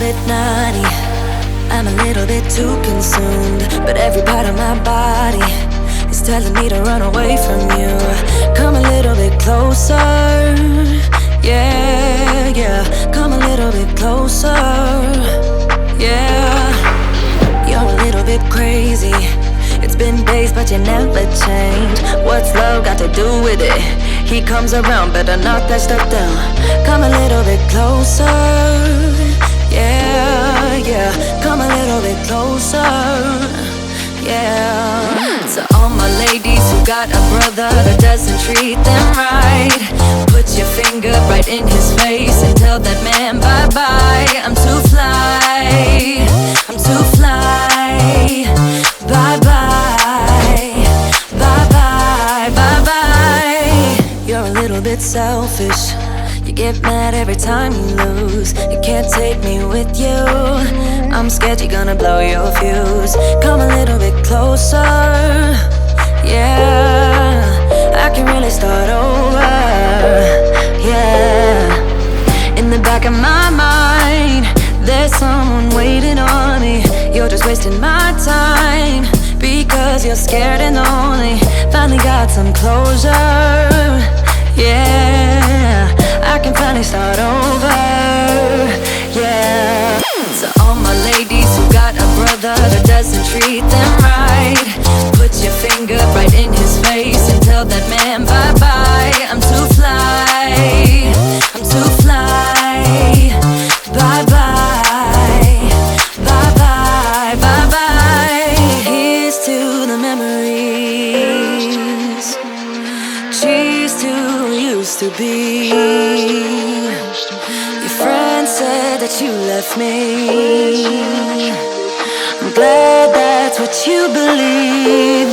bit naughty, I'm a little bit too consumed, but every part of my body is telling me to run away from you. Come a little bit closer, yeah, yeah. Come a little bit closer, yeah. You're a little bit crazy. It's been days, but you never change. What's love got to do with it? He comes around, better knock that stuff down. Come a little bit closer, yeah, yeah. Come a little bit closer, yeah. To all my ladies who got a brother that doesn't treat them right, put your finger right in his face and tell that man bye-bye. I'm too fly, I'm too fly. Bye-bye, bye-bye, bye-bye. You're a little bit selfish. You get mad every time you lose. You can't take me with you. I'm scared you're gonna blow your fuse. Come a little bit closer, yeah. I can really start over, yeah. In the back of my mind, there's someone waiting on me. You're just wasting my time because you're scared and lonely. Finally got some closure, yeah. I can finally start over, yeah. To all my ladies who got a brother that doesn't treat them right, put your finger right in his face and tell that man bye-bye. I'm too fly, I'm too fly. Bye-bye, bye-bye, bye-bye. Here's to the memories. Cheers to who used to be. Your friend said that you left me. I'm glad that's what you believe.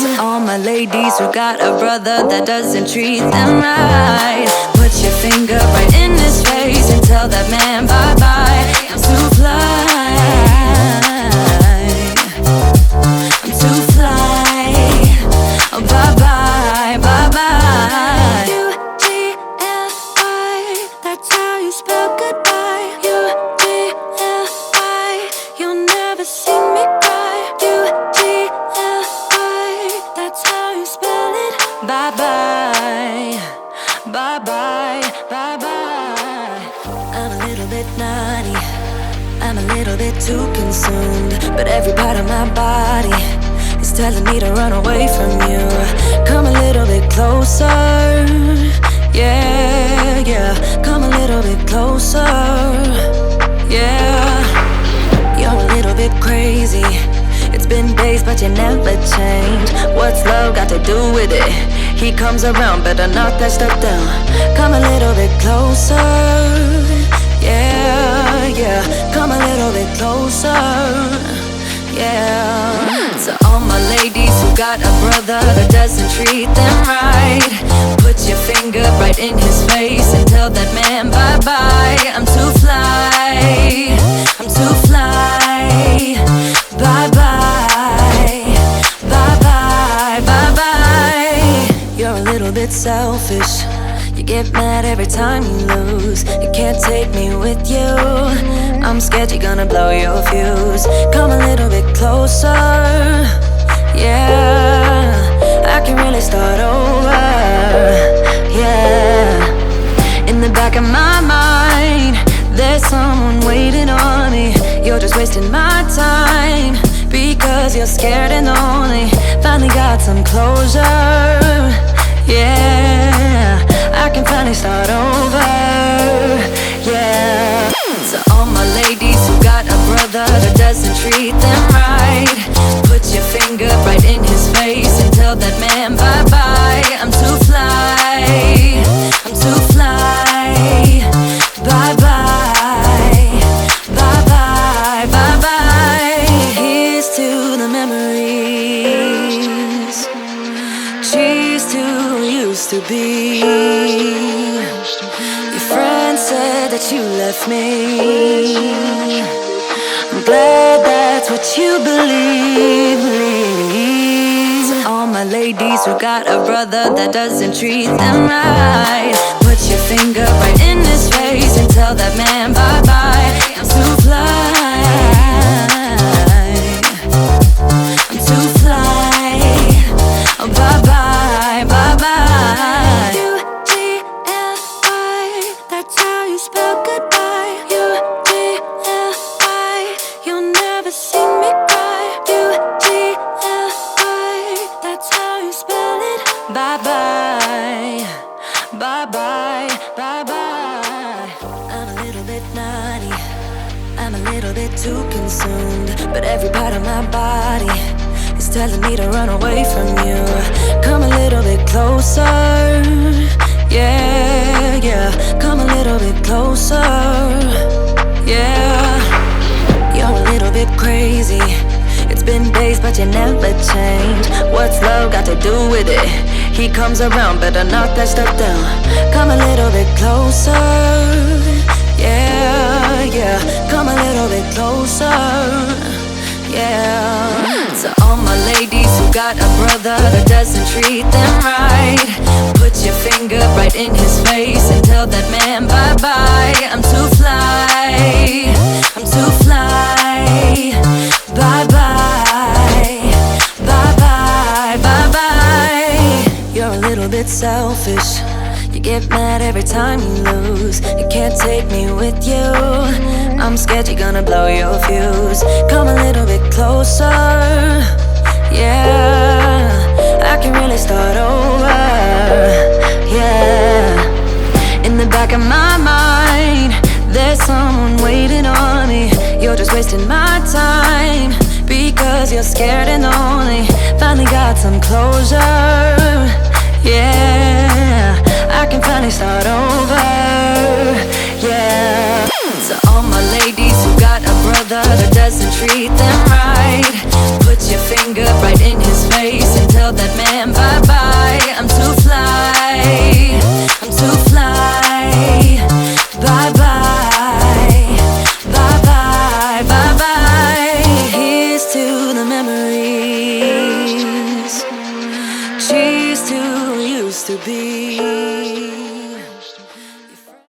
To all my ladies who got a brother that doesn't treat them right, put your finger right in his face and tell that man bye-bye. I'm too fly, I'm too fly. Oh, bye-bye, bye-bye. U-G-L-I, that's how you spell goodbye. U-G-L-I, you'll never see me cry. U-G-L-I, that's how you spell it. Bye-bye, bye-bye, bye-bye. I'm a little bit naughty, I'm a little bit too consumed, but every part of my body is telling me to run away from you. Come a little bit closer, yeah, yeah. Come a little bit closer, yeah. You're a little bit crazy. It's been days, but you never change. What's love got to do with it? He comes around, better knock that stuff down. Come a little bit closer, yeah, yeah. Come a little bit closer, yeah. To all my ladies who got a brother that doesn't treat them right, put your finger right in his face and tell that man bye-bye. I'm too fly, I'm too fly. Bye-bye, bye-bye, bye-bye. You're a little bit selfish. You get mad every time you lose. You can't take me with you. I'm scared you're gonna blow your fuse. Come a little bit closer, yeah. I can really start over, yeah. In the back of my mind, there's someone waiting on me. You're just wasting my time because you're scared and lonely. Finally got some closure, yeah. I can finally start over, yeah. To all my ladies who got a brother that doesn't treat them right, put your finger right in his face and tell that man bye-bye. I'm too fly, I'm too fly. Bye-bye, bye-bye, bye-bye. Here's to the memories. Cheers to who used to be. Your friend said that you left me. I'm glad that's what you believe. To all my ladies who got a brother that doesn't treat them right, put your finger right in his face and tell that man bye-bye. bye bye, bye bye. I'm a little bit naughty, I'm a little bit too consumed, but every part of my body is telling me to run away from you. Come a little bit closer, yeah, yeah. Come a little bit closer, yeah. You're a little bit crazy. It's been days, but you never change. What's love got to do with it? He comes around, better knock that stuff down. Come a little bit closer, yeah, yeah. Come a little bit closer, yeah. To all my ladies who got a brother that doesn't treat them right, put your finger right in his face and tell that man bye-bye. I'm too fly, I'm too fly. Bye-bye, bye-bye, bye-bye. You're a little bit selfish. You get mad every time you lose. You can't take me with you. I'm scared you're gonna blow your fuse. Come a little bit closer, yeah. I can really start over, yeah. In the back of my mind, there's someone waiting on me. You're just wasting my time because you're scared and lonely. Finally got some closure, yeah. I can finally start over, yeah. To all my ladies who got a brother that doesn't treat them right, put your finger right in his face and tell that man bye-bye. I'm too fly, I'm too fly. Bye-bye, bye-bye, bye-bye. Here's to the memories. Cheers to who used to be.